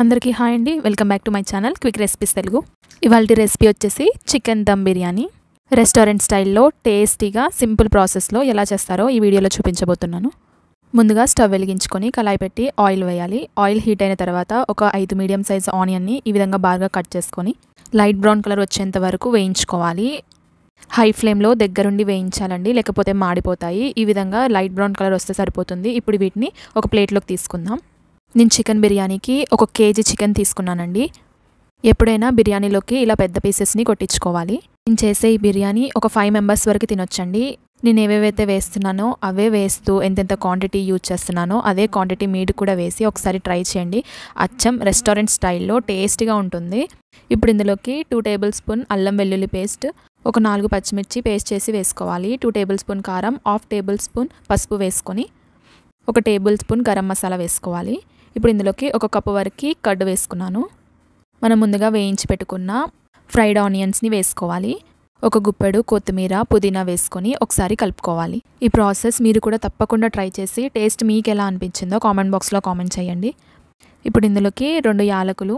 అందరికీ హాయ్ అండి. Welcome back to my channel quick recipes Telugu. ఇవాల్టి రెసిపీ వచ్చేసి చికెన్ దమ్ బిర్యానీ. రెస్టారెంట్ స్టైల్లో టేస్టీగా సింపుల్ ప్రాసెస్లో ఎలా చేస్తారో ఈ వీడియోలో చూపించబోతున్నాను. ముందుగా స్టవ్ వెలిగించుకొని కళాయి పెట్టి ఆయిల్ వేయాలి. ఆయిల్ హీట్ అయిన తర్వాత ఒక 5 మీడియం సైజ్ ఆనియన్ని ఈ విధంగా బాగా కట్ చేసుకొని లైట్ బ్రౌన్ కలర్ వచ్చేంత వరకు వేయించుకోవాలి. హై ఫ్లేమ్లో దగ్గరుండి వేయించాలండి, లేకపోతే మాడిపోతాయి. ఈ విధంగా లైట్ బ్రౌన్ కలర్ వస్తే సరిపోతుంది. ఇప్పుడు వీటిని ఒక ప్లేట్లోకి తీసుకుందాం. నేను చికెన్ బిర్యానీకి 1 కేజీ చికెన్ తీసుకున్నానండి. ఎప్పుడైనా బిర్యానీలోకి ఇలా పెద్ద పీసెస్ని కొట్టించుకోవాలి. నేను చేసే ఈ బిర్యానీ ఒక 5 మెంబర్స్ వరకు తినొచ్చండి. నేను ఏవేవైతే వేస్తున్నానో అవే వేస్తూ ఎంతెంత క్వాంటిటీ యూజ్ చేస్తున్నానో అదే క్వాంటిటీ మీట్ కూడా వేసి ఒకసారి ట్రై చేయండి. అచ్చం రెస్టారెంట్ స్టైల్లో టేస్టీగా ఉంటుంది. ఇప్పుడు ఇందులోకి 2 టేబుల్ స్పూన్ అల్లం వెల్లుల్లి పేస్ట్, ఒక 4 పచ్చిమిర్చి పేస్ట్ చేసి వేసుకోవాలి. 2 టేబుల్ స్పూన్ కారం, 1/2 టేబుల్ స్పూన్ పసుపు వేసుకొని 1 టేబుల్ స్పూన్ గరం మసాలా వేసుకోవాలి. ఇప్పుడు ఇందులోకి 1 కప్పు వరకు కర్డ్ వేసుకున్నాను. మనం ముందుగా వేయించి పెట్టుకున్న ఫ్రైడ్ ఆనియన్స్ని వేసుకోవాలి. 1 గుప్పెడు కొత్తిమీర, పుదీనా వేసుకొని ఒకసారి కలుపుకోవాలి. ఈ ప్రాసెస్ మీరు కూడా తప్పకుండా ట్రై చేసి టేస్ట్ మీకు ఎలా అనిపించిందో కామెంట్ బాక్స్లో కామెంట్ చేయండి. ఇప్పుడు ఇందులోకి 2 యాలకులు,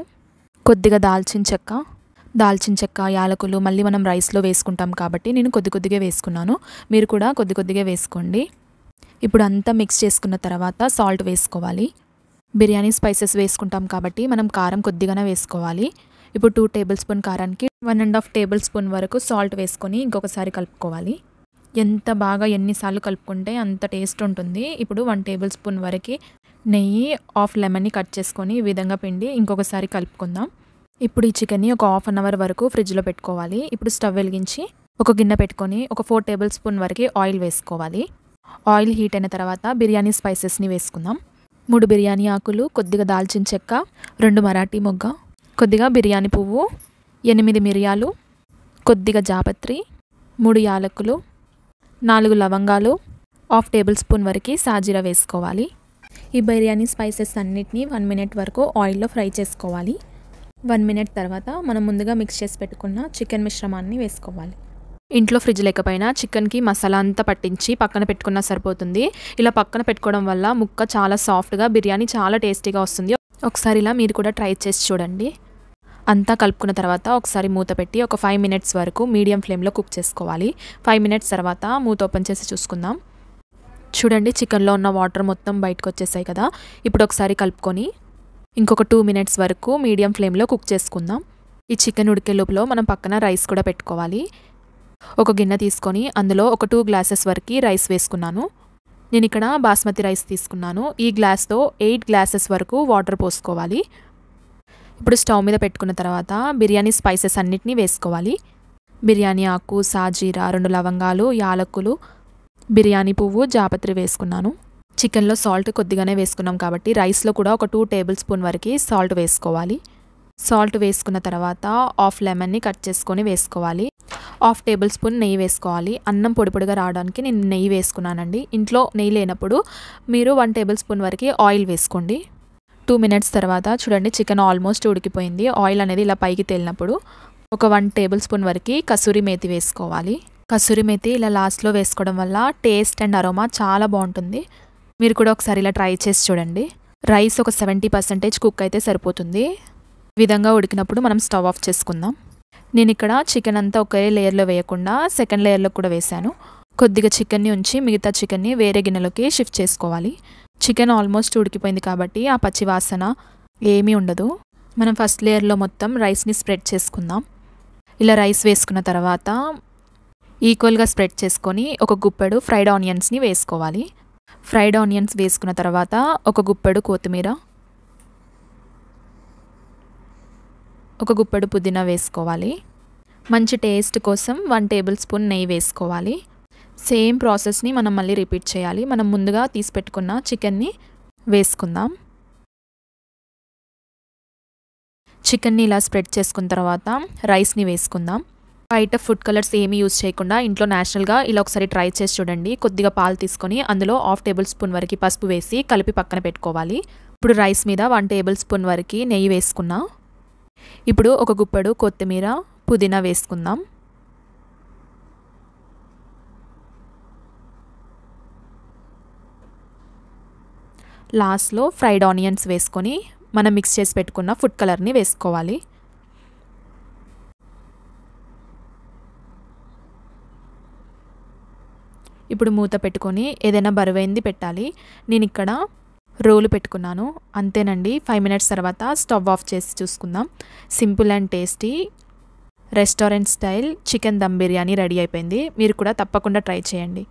కొద్దిగా దాల్చిన చెక్క, యాలకులు మళ్ళీ మనం రైస్లో వేసుకుంటాం కాబట్టి నేను కొద్దిగా వేసుకున్నాను. మీరు కూడా కొద్దిగా వేసుకోండి. ఇప్పుడు అంతా మిక్స్ చేసుకున్న తర్వాత సాల్ట్ వేసుకోవాలి. బిర్యానీ స్పైసెస్ వేసుకుంటాం కాబట్టి మనం కారం కొద్దిగానే వేసుకోవాలి. ఇప్పుడు 2 టేబుల్ స్పూన్ కారానికి 1.5 టేబుల్ స్పూన్ వరకు సాల్ట్ వేసుకొని ఇంకొకసారి కలుపుకోవాలి. ఎంత బాగా ఎన్నిసార్లు కలుపుకుంటే అంత టేస్ట్ ఉంటుంది. ఇప్పుడు 1 టేబుల్ స్పూన్ వరకు నెయ్యి, హాఫ్ లెమన్ని కట్ చేసుకొని ఈ విధంగా పిండి ఇంకొకసారి కలుపుకుందాం. ఇప్పుడు ఈ చికెన్ని ఒక హాఫ్ అన్ అవర్ వరకు ఫ్రిడ్జ్లో పెట్టుకోవాలి. ఇప్పుడు స్టవ్ వెలిగించి ఒక గిన్నె పెట్టుకొని ఒక 4 టేబుల్ స్పూన్ వరకు ఆయిల్ వేసుకోవాలి. ఆయిల్ హీట్ అయిన తర్వాత బిర్యానీ స్పైసెస్ని వేసుకుందాం. 3 బిర్యానీ ఆకులు, కొద్దిగా దాల్చిన చెక్క, 2 మరాఠీ మొగ్గ, కొద్దిగా బిర్యానీ పువ్వు, 8 మిరియాలు, కొద్దిగా జాపత్రి, 3 యాలకులు, 4 లవంగాలు, 1/2 టేబుల్ స్పూన్ వరకు సాజీరా వేసుకోవాలి. ఈ బిర్యానీ స్పైసెస్ అన్నిటినీ 1 మినిట్ వరకు ఆయిల్లో ఫ్రై చేసుకోవాలి. 1 మినిట్ తర్వాత మనం ముందుగా మిక్స్ చేసి పెట్టుకున్న చికెన్ మిశ్రమాన్ని వేసుకోవాలి. ఇంట్లో ఫ్రిడ్జ్ లేకపోయినా చికెన్కి మసాలా అంతా పట్టించి పక్కన పెట్టుకున్నా సరిపోతుంది. ఇలా పక్కన పెట్టుకోవడం వల్ల ముక్క చాలా సాఫ్ట్గా, బిర్యానీ చాలా టేస్టీగా వస్తుంది. ఒకసారి ఇలా మీరు కూడా ట్రై చేసి చూడండి. అంతా కలుపుకున్న తర్వాత ఒకసారి మూత పెట్టి ఒక 5 మినిట్స్ వరకు మీడియం ఫ్లేమ్లో కుక్ చేసుకోవాలి. 5 మినిట్స్ తర్వాత మూత ఓపెన్ చేసి చూసుకుందాం. చూడండి, చికెన్లో ఉన్న వాటర్ మొత్తం బయటకు వచ్చేసాయి కదా. ఇప్పుడు ఒకసారి కలుపుకొని ఇంకొక 2 మినిట్స్ వరకు మీడియం ఫ్లేమ్లో కుక్ చేసుకుందాం. ఈ చికెన్ ఉడికే లోపల మనం పక్కన రైస్ కూడా పెట్టుకోవాలి. ఒక గిన్నె తీసుకొని అందులో ఒక 2 గ్లాసెస్ వరకు రైస్ వేసుకున్నాను. నేను ఇక్కడ బాస్మతి రైస్ తీసుకున్నాను. ఈ గ్లాస్తో 8 గ్లాసెస్ వరకు వాటర్ పోసుకోవాలి. ఇప్పుడు స్టవ్ మీద పెట్టుకున్న తర్వాత బిర్యానీ స్పైసెస్ అన్నిటినీ వేసుకోవాలి. బిర్యానీ ఆకు, సాజీరా, 2 లవంగాలు, యాలకులు, బిర్యానీ పువ్వు, జాపత్రి వేసుకున్నాను. చికెన్లో సాల్ట్ కొద్దిగానే వేసుకున్నాం కాబట్టి రైస్లో కూడా ఒక 2 టేబుల్ స్పూన్ వరకు సాల్ట్ వేసుకోవాలి. సాల్ట్ వేసుకున్న తర్వాత హాఫ్ లెమన్ని కట్ చేసుకొని వేసుకోవాలి. 1/2 టేబుల్ స్పూన్ నెయ్యి వేసుకోవాలి. అన్నం పొడిగా రావడానికి నేను నెయ్యి వేసుకున్నానండి. ఇంట్లో నెయ్యి లేనప్పుడు మీరు 1 టేబుల్ స్పూన్ వరకు ఆయిల్ వేసుకోండి. 2 మినిట్స్ తర్వాత చూడండి, చికెన్ ఆల్మోస్ట్ ఉడికిపోయింది. ఆయిల్ అనేది ఇలా పైకి తేలినప్పుడు ఒక 1 టేబుల్ స్పూన్ వరకు కసూరి మేతి వేసుకోవాలి. కసూరి మేతి ఇలా లాస్ట్లో వేసుకోవడం వల్ల టేస్ట్ అండ్ అరోమా చాలా బాగుంటుంది. మీరు కూడా ఒకసారి ఇలా ట్రై చేసి చూడండి. రైస్ ఒక 70% కుక్ అయితే సరిపోతుంది. ఈ విధంగా ఉడికినప్పుడు మనం స్టవ్ ఆఫ్ చేసుకుందాం. నేను ఇక్కడ చికెన్ అంతా ఒకే లేయర్లో వేయకుండా సెకండ్ లేయర్లో కూడా వేశాను. కొద్దిగా చికెన్ని ఉంచి మిగతా చికెన్ని వేరే గిన్నెలోకి షిఫ్ట్ చేసుకోవాలి. చికెన్ ఆల్మోస్ట్ ఉడికిపోయింది కాబట్టి ఆ పచ్చి వాసన ఏమీ ఉండదు. మనం ఫస్ట్ లేయర్లో మొత్తం రైస్ని స్ప్రెడ్ చేసుకుందాం. ఇలా రైస్ వేసుకున్న తర్వాత ఈక్వల్గా స్ప్రెడ్ చేసుకొని 1 గుప్పెడు ఫ్రైడ్ ఆనియన్స్ని వేసుకోవాలి. ఫ్రైడ్ ఆనియన్స్ వేసుకున్న తర్వాత 1 గుప్పెడు కొత్తిమీర, 1 గుప్పెడు పుదీనా వేసుకోవాలి. మంచి టేస్ట్ కోసం 1 టేబుల్ స్పూన్ నెయ్యి వేసుకోవాలి. సేమ్ ప్రాసెస్ని మనం మళ్ళీ రిపీట్ చేయాలి. మనం ముందుగా తీసి పెట్టుకున్న చికెన్ని వేసుకుందాం. చికెన్ని ఇలా స్ప్రెడ్ చేసుకున్న తర్వాత రైస్ని వేసుకుందాం. బయట ఫుడ్ కలర్స్ ఏమీ యూజ్ చేయకుండా ఇంట్లో న్యాచురల్గా ఇలా ఒకసారి ట్రై చేసి చూడండి. కొద్దిగా పాలు తీసుకొని అందులో 1/2 టేబుల్ స్పూన్ వరకు పసుపు వేసి కలిపి పక్కన పెట్టుకోవాలి. ఇప్పుడు రైస్ మీద 1 టేబుల్ స్పూన్ వరకు నెయ్యి వేసుకున్నా. ఇప్పుడు 1 గుప్పెడు కొత్తిమీర, పుదీనా వేసుకుందాం. లాస్ట్లో ఫ్రైడ్ ఆనియన్స్ వేసుకొని మనం మిక్స్ చేసి పెట్టుకున్న ఫుడ్ కలర్ని వేసుకోవాలి. ఇప్పుడు మూత పెట్టుకొని ఏదైనా బరువైంది పెట్టాలి. నేను ఇక్కడ రోలు పెట్టుకున్నాను. అంతేనండి. 5 మినిట్స్ తర్వాత స్టవ్ ఆఫ్ చేసి చూసుకుందాం. Simple and tasty restaurant style chicken dum biryani ready అయిపోయింది. మీరు కూడా తప్పకుండా ట్రై చేయండి.